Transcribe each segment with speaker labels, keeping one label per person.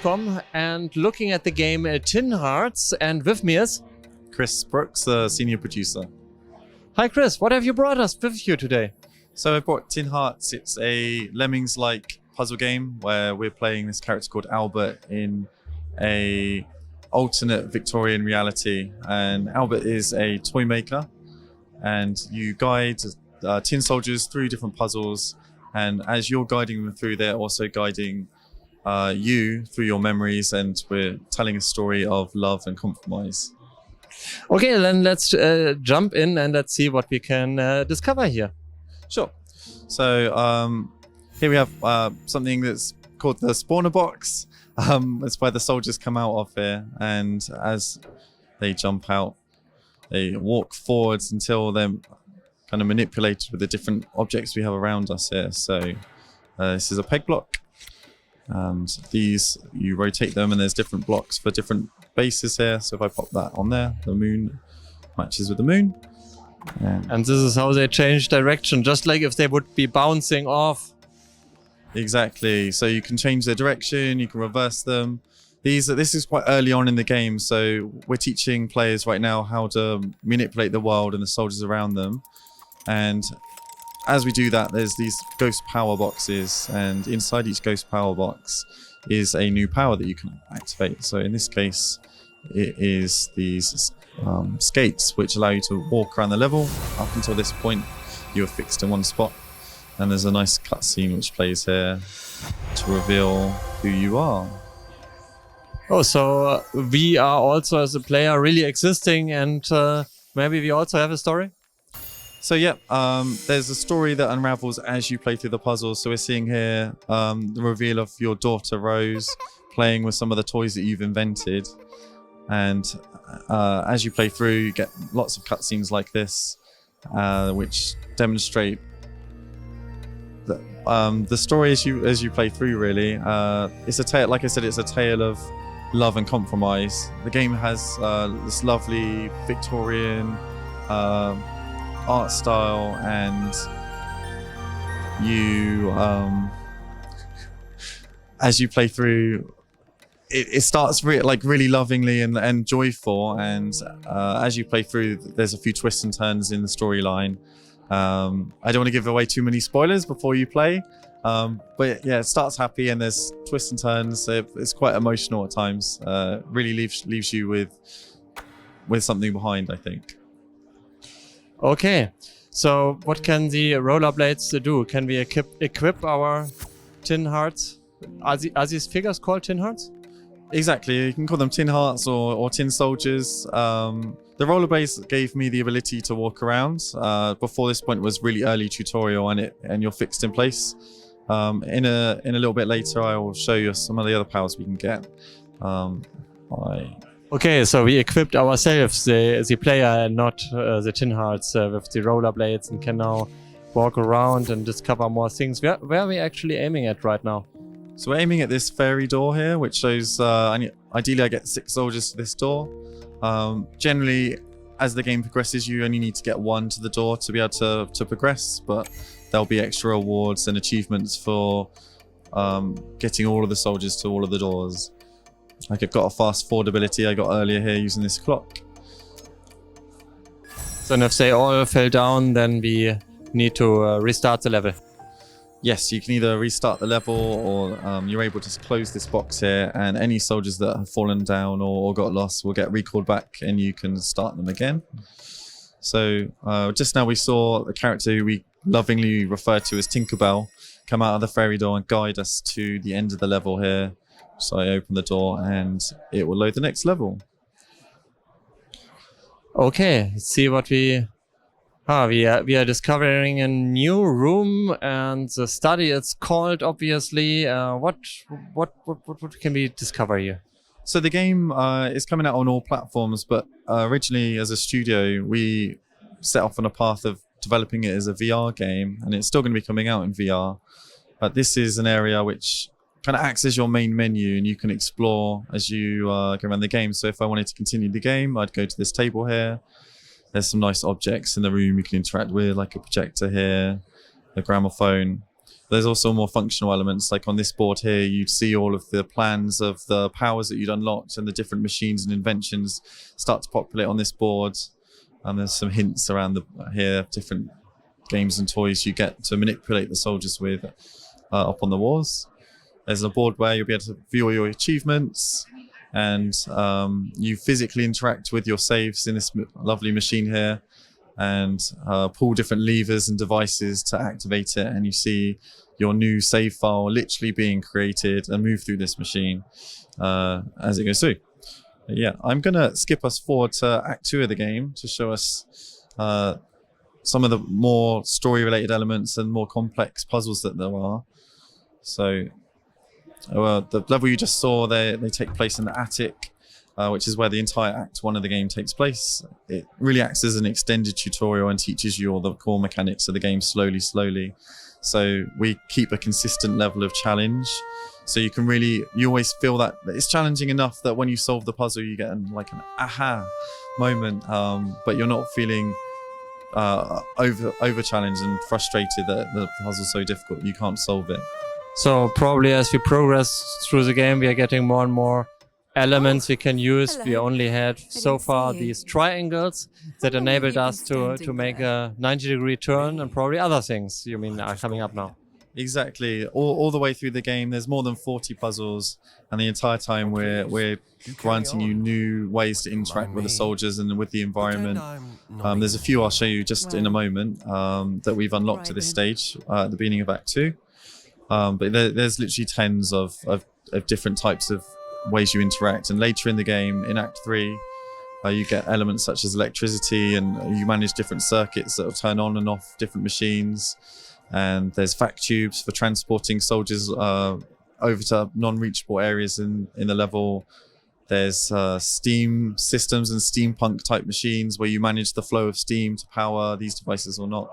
Speaker 1: Gamescom and looking at the game Tin Hearts, and with me is
Speaker 2: Chris Brooks, the senior producer.
Speaker 1: Hi Chris, what have you brought us with you today?
Speaker 2: So I brought Tin Hearts. It's a Lemmings-like puzzle game where we're playing this character called Albert in a alternate Victorian reality, and Albert is a toy maker, and you guide tin soldiers through different puzzles, and as you're guiding them through, they're also guiding you through your memories, and we're telling a story of love and compromise.
Speaker 1: Okay, then let's jump in and let's see what we can discover here.
Speaker 2: Sure. So here we have something that's called the spawner box. It's where the soldiers come out of here, and as they jump out, they walk forwards until they're kind of manipulated with the different objects we have around us here. So this is a peg block, and these, you rotate them, and there's different blocks for different bases here. So if I pop that on there, the moon matches with the moon.
Speaker 1: And this is how they change direction, just like if they would be bouncing off.
Speaker 2: Exactly. So you can change their direction, you can reverse them. This is quite early on in the game, so we're teaching players right now how to manipulate the world and the soldiers around them. And as we do that, there's these ghost power boxes, and inside each ghost power box is a new power that you can activate. So in this case, it is these skates, which allow you to walk around the level. Up until this point, you are fixed in one spot. And there's a nice cutscene which plays here to reveal who you are.
Speaker 1: Oh, so we are also, as a player, really existing, and maybe we also have a story?
Speaker 2: So yeah, there's a story that unravels as you play through the puzzles. So we're seeing here the reveal of your daughter Rose playing with some of the toys that you've invented. And as you play through, you get lots of cutscenes like this, which demonstrate the story as you play through. Really, it's a tale. Like I said, it's a tale of love and compromise. The game has this lovely Victorian art style, and you as you play through, it starts really lovingly and joyful, and as you play through, there's a few twists and turns in the storyline. I don't want to give away too many spoilers before you play, but yeah, it starts happy and there's twists and turns. It's quite emotional at times. Really leaves you with something behind, I think.
Speaker 1: Okay, so what can the rollerblades do? Can we equip our Tin Hearts? Are these figures called Tin Hearts?
Speaker 2: Exactly, you can call them Tin Hearts or Tin Soldiers. The rollerblades gave me the ability to walk around. Before this point was really early tutorial, and you're fixed in place. In a little bit later, I will show you some of the other powers we can get.
Speaker 1: Okay, so we equipped ourselves, the player, and not the Tin Hearts, with the rollerblades, and can now walk around and discover more things. Where are we actually aiming at right now?
Speaker 2: So we're aiming at this fairy door here, which shows, ideally I get 6 soldiers to this door. Generally, as the game progresses, you only need to get 1 to the door to be able to progress, but there'll be extra awards and achievements for getting all of the soldiers to all of the doors. Like I've got a fast forward ability I got earlier here using this clock.
Speaker 1: So if they all fell down, then we need to restart the level.
Speaker 2: Yes, you can either restart the level, or you're able to close this box here, and any soldiers that have fallen down or got lost will get recalled back, and you can start them again. So just now we saw a character who we lovingly refer to as Tinkerbell come out of the fairy door and guide us to the end of the level here. So I open the door and it will load the next level.
Speaker 1: Okay, let's see what we are discovering a new room, and the study is called, obviously. What can we discover here?
Speaker 2: So the game is coming out on all platforms, but originally as a studio, we set off on a path of developing it as a VR game, and it's still going to be coming out in VR. But this is an area which kind of acts as your main menu, and you can explore as you go around the game. So if I wanted to continue the game, I'd go to this table here. There's some nice objects in the room you can interact with, like a projector here, a gramophone. There's also more functional elements, like on this board here, you'd see all of the plans of the powers that you'd unlocked and the different machines and inventions start to populate on this board. And there's some hints around here, different games and toys you get to manipulate the soldiers with up on the walls. There's a board where you'll be able to view all your achievements, and you physically interact with your saves in this lovely machine here, and pull different levers and devices to activate it, and you see your new save file literally being created and move through this machine as it goes through. Yeah, I'm gonna skip us forward to Act 2 of the game to show us some of the more story-related elements and more complex puzzles that there are. So the level you just saw, they take place in the attic, which is where the entire Act 1 of the game takes place. It really acts as an extended tutorial and teaches you all the core mechanics of the game slowly. So we keep a consistent level of challenge. So you always feel that it's challenging enough that when you solve the puzzle, you get like an aha moment, but you're not feeling over challenged and frustrated that the puzzle's so difficult you can't solve it.
Speaker 1: So probably as we progress through the game, we are getting more and more elements we can use.
Speaker 3: Hello.
Speaker 1: We only had so far these triangles that enabled us to make a 90-degree turn, and probably other things you mean are coming up now.
Speaker 2: Exactly. All the way through the game, there's more than 40 puzzles, and the entire time we're granting you new ways to interact with the soldiers and with the environment. There's a few I'll show you just in a moment that we've unlocked at this stage at the beginning of Act 2. But there's literally tens of different types of ways you interact, and later in the game, in Act 3, you get elements such as electricity, and you manage different circuits that will turn on and off different machines. And there's vac tubes for transporting soldiers over to non-reachable areas in the level. There's steam systems and steampunk type machines where you manage the flow of steam to power these devices or not.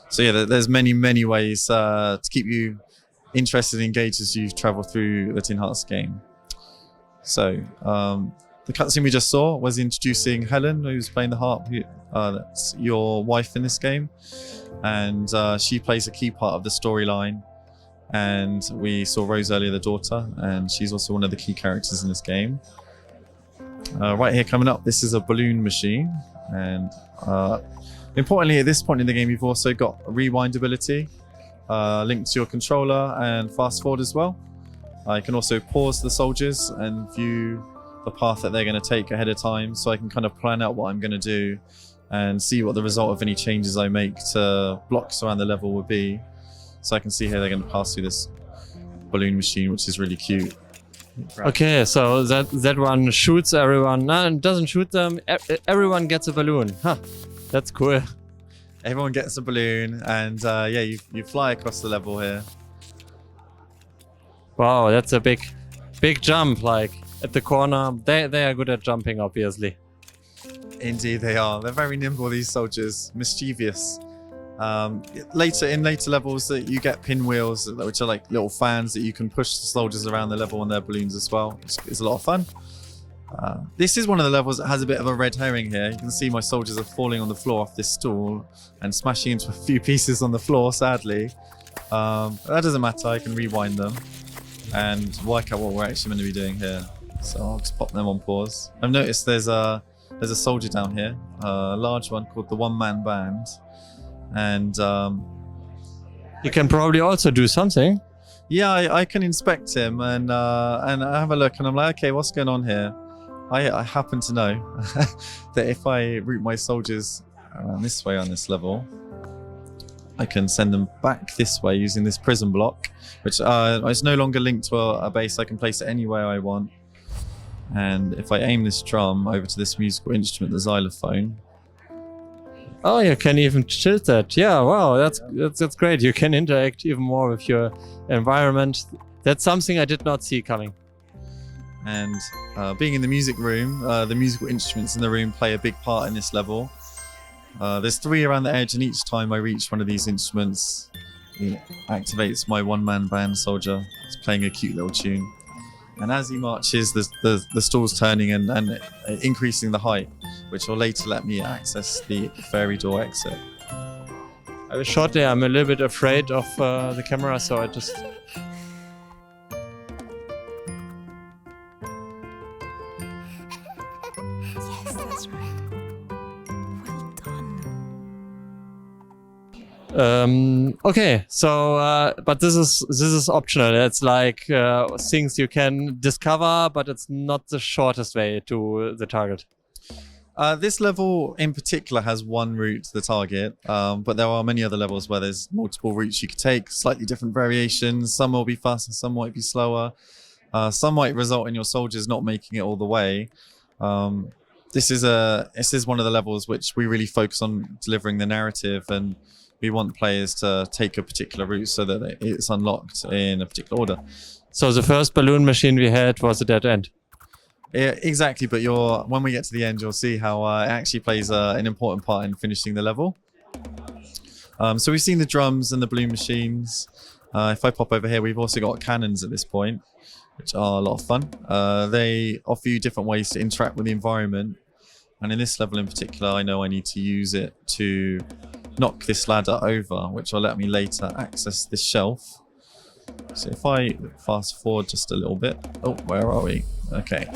Speaker 2: So yeah, there's many ways to keep you interested and engaged as you travel through the Tin Hearts game. So the cutscene we just saw was introducing Helen, who's playing the harp. That's your wife in this game, and she plays a key part of the storyline. And we saw Rose earlier, the daughter, and she's also one of the key characters in this game. Right here coming up, this is a balloon machine, and importantly at this point in the game, you've also got a rewind ability linked to your controller, and fast forward as well. I can also pause the soldiers and view the path that they're going to take ahead of time, so I can kind of plan out what I'm going to do and see what the result of any changes I make to blocks around the level would be. So I can see here they're going to pass through this balloon machine, which is really cute.
Speaker 1: Okay, so that one shoots everyone. No, it doesn't shoot them. Everyone gets a balloon. Huh, that's cool.
Speaker 2: Everyone gets a balloon, and yeah, you fly across the level here.
Speaker 1: Wow, that's a big jump. Like at the corner, they are good at jumping, obviously.
Speaker 2: Indeed, they are. They're very nimble, these soldiers. Mischievous. Later levels, that you get pinwheels, which are like little fans that you can push the soldiers around the level on their balloons as well. It's a lot of fun. This is one of the levels that has a bit of a red herring here. You can see my soldiers are falling on the floor off this stool and smashing into a few pieces on the floor, sadly. But that doesn't matter. I can rewind them and work out what we're actually going to be doing here. So I'll just pop them on pause. I've noticed there's a soldier down here, a large one called the One-Man Band. And
Speaker 1: you can probably also do something.
Speaker 2: Yeah, I can inspect him and I have a look, and I'm like, okay, what's going on here? I happen to know that if I route my soldiers around this way on this level, I can send them back this way using this prison block, which is no longer linked to a base. I can place it anywhere I want. And if I aim this drum over to this musical instrument, the xylophone.
Speaker 1: Oh, you can even tilt that. Yeah, wow, that's great. You can interact even more with your environment. That's something I did not see coming.
Speaker 2: And being in the music room, the musical instruments in the room play a big part in this level. There's 3 around the edge, and each time I reach one of these instruments, it activates my one-man band soldier. It's playing a cute little tune. And as he marches, the stool's turning and increasing the height, which will later let me access the fairy door exit.
Speaker 1: shortly, I'm a little bit afraid of the camera, so I just...
Speaker 3: Yes, that's right. Well done.
Speaker 1: Okay, so but this is optional. It's like things you can discover, but it's not the shortest way to the target.
Speaker 2: This level in particular has one route to the target, but there are many other levels where there's multiple routes you could take, slightly different variations. Some will be faster, some might be slower. Some might result in your soldiers not making it all the way. This is one of the levels which we really focus on delivering the narrative, and we want players to take a particular route so that it's unlocked in a particular order.
Speaker 1: So the first balloon machine we had was a dead end.
Speaker 2: Yeah, exactly, but when we get to the end, you'll see how it actually plays an important part in finishing the level. So we've seen the drums and the balloon machines. If I pop over here, we've also got cannons at this point, which are a lot of fun. They offer you different ways to interact with the environment. And in this level in particular, I know I need to use it to knock this ladder over, which will let me later access this shelf. So if I fast forward just a little bit. Oh, where are we? Okay,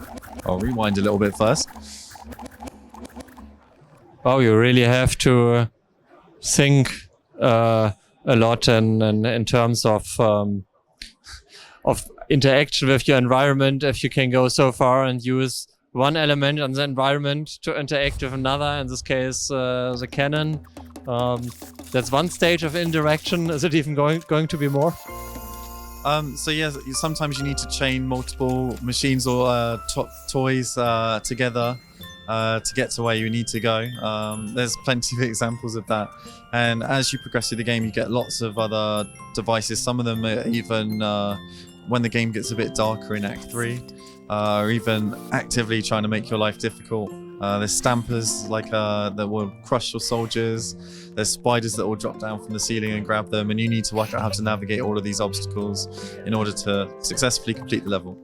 Speaker 2: I'll rewind a little bit first.
Speaker 1: Oh, you really have to think a lot in terms of interaction with your environment. If you can go so far and use one element on the environment to interact with another, in this case the cannon. That's one stage of interaction. Is it even going to be more?
Speaker 2: So yeah, sometimes you need to chain multiple machines or toys together to get to where you need to go. There's plenty of examples of that. And as you progress through the game, you get lots of other devices. Some of them are even, when the game gets a bit darker in Act 3, are even actively trying to make your life difficult. There's stampers that will crush your soldiers. There's spiders that will drop down from the ceiling and grab them, and you need to work out how to navigate all of these obstacles in order to successfully complete the level.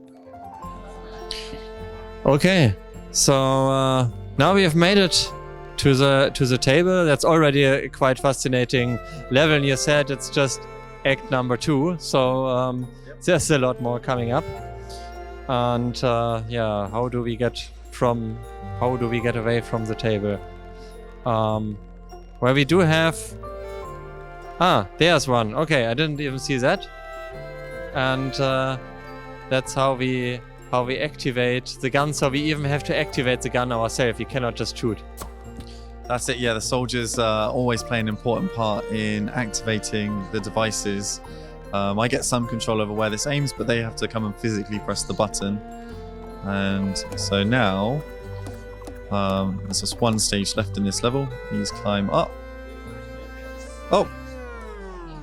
Speaker 1: Okay, so now we have made it to the table. That's already a quite fascinating level, and you said it's just act number 2, so there's a lot more coming up. And yeah, how do we get away from the table? Well, we do have... there's one. Okay, I didn't even see that. And that's how we activate the gun. So we even have to activate the gun ourselves. We cannot just shoot.
Speaker 2: That's it, yeah. The soldiers always play an important part in activating the devices. I get some control over where this aims, but they have to come and physically press the button. And so now... there's just one stage left in this level. Please climb up. Oh!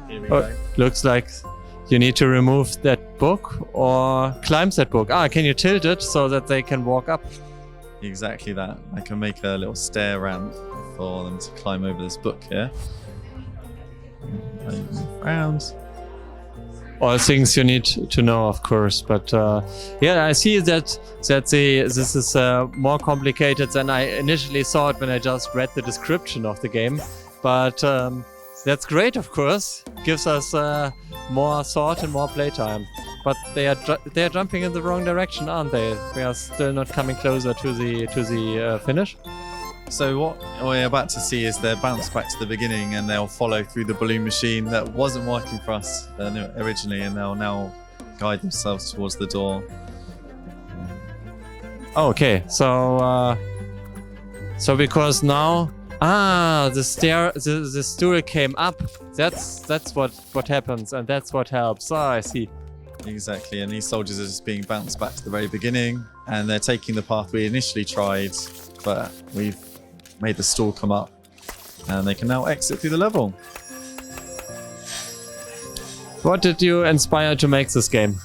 Speaker 2: Here we go.
Speaker 1: Looks like you need to remove that book or climb that book. Can you tilt it so that they can walk up?
Speaker 2: Exactly that. I can make a little stair ramp for them to climb over this book here. Round.
Speaker 1: All things you need to know, of course, but yeah, I see that this is more complicated than I initially thought when I just read the description of the game. But that's great, of course. Gives us more thought and more playtime. But they are jumping in the wrong direction, aren't they? We are still not coming closer to the finish.
Speaker 2: So what we're about to see is they'll bounce back to the beginning and they'll follow through the balloon machine that wasn't working for us originally, and they'll now guide themselves towards the door.
Speaker 1: Okay, so because now the stool came up. That's what happens, and that's what helps. I see.
Speaker 2: Exactly, and these soldiers are just being bounced back to the very beginning, and they're taking the path we initially tried, but we've made the stool come up, and they can now exit through the level.
Speaker 1: What did you inspire to make this game?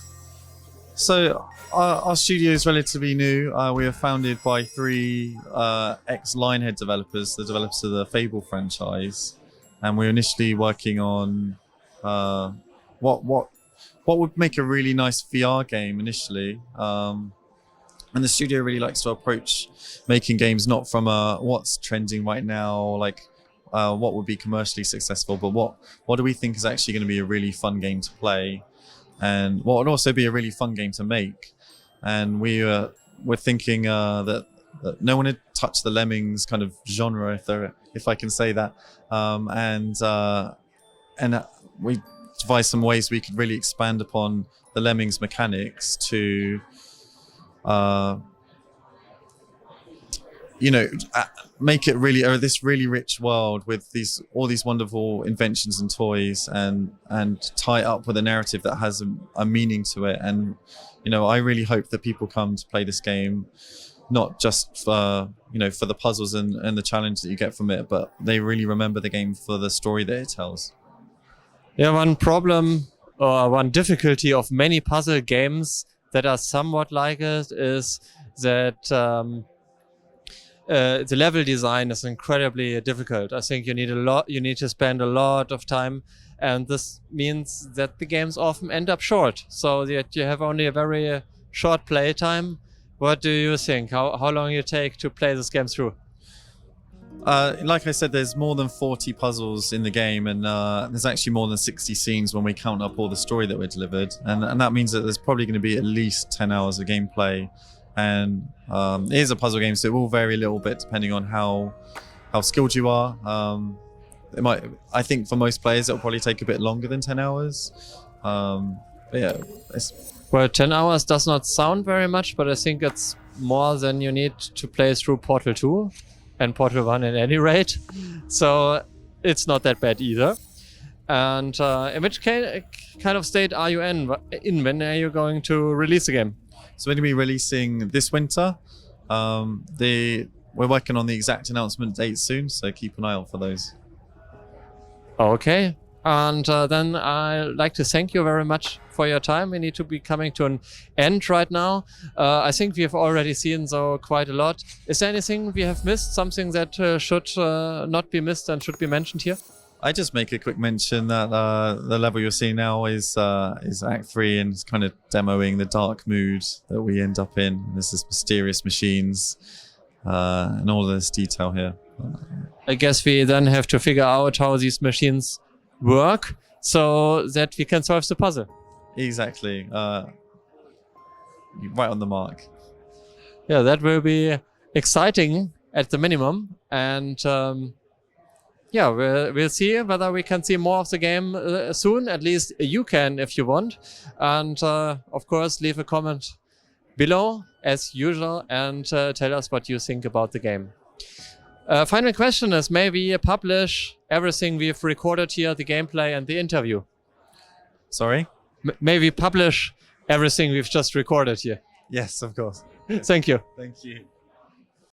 Speaker 2: So our studio is relatively new. We were founded by 3 ex-Lionhead developers, the developers of the Fable franchise, and we were initially working on what would make a really nice VR game initially. And the studio really likes to approach making games not from what's trending right now, like what would be commercially successful, but what do we think is actually going to be a really fun game to play, and what would also be a really fun game to make. And we're thinking that no one had touched the Lemmings kind of genre, if I can say that, and we devised some ways we could really expand upon the Lemmings mechanics to make it really this really rich world with all these wonderful inventions and toys, and tie it up with a narrative that has a meaning to it. And I really hope that people come to play this game not just for the puzzles and the challenge that you get from it, but they really remember the game for the story that it tells.
Speaker 1: Yeah, one problem or one difficulty of many puzzle games that are somewhat like it is that the level design is incredibly difficult. I think you need to spend a lot of time, and this means that the games often end up short, so that you have only a very short play time. What do you think? How long you take to play this game through?
Speaker 2: Like I said, there's more than 40 puzzles in the game, and there's actually more than 60 scenes when we count up all the story that we're delivered, and that means that there's probably going to be at least 10 hours of gameplay. And it is a puzzle game, so it will vary a little bit depending on how skilled you are. I think for most players it'll probably take a bit longer than 10 hours. But yeah,
Speaker 1: well, 10 hours does not sound very much, but I think it's more than you need to play through Portal 2 and Portal 1 at any rate. So it's not that bad either. And in which kind of state are you in? When are you going to release the game?
Speaker 2: So we're going to be releasing this winter. We're working on the exact announcement date soon, so keep an eye out for those.
Speaker 1: Okay. And then I'd like to thank you very much for your time. We need to be coming to an end right now. I think we have already seen quite a lot. Is there anything we have missed? Something that should not be missed and should be mentioned here?
Speaker 2: I just make a quick mention that the level you're seeing now is Act 3, and it's kind of demoing the dark mood that we end up in. There's this mysterious machines and all of this detail here.
Speaker 1: I guess we then have to figure out how these machines work so that we can solve the puzzle.
Speaker 2: Exactly. Right on the mark.
Speaker 1: Yeah, that will be exciting at the minimum. And yeah, we'll see whether we can see more of the game soon. At least you can if you want. And of course, leave a comment below as usual and tell us what you think about the game. Final question is, maybe publish everything we've recorded here, the gameplay and the interview.
Speaker 2: Sorry?
Speaker 1: Maybe publish everything we've just recorded here.
Speaker 2: Yes, of course.
Speaker 1: Thank you.
Speaker 2: Thank you.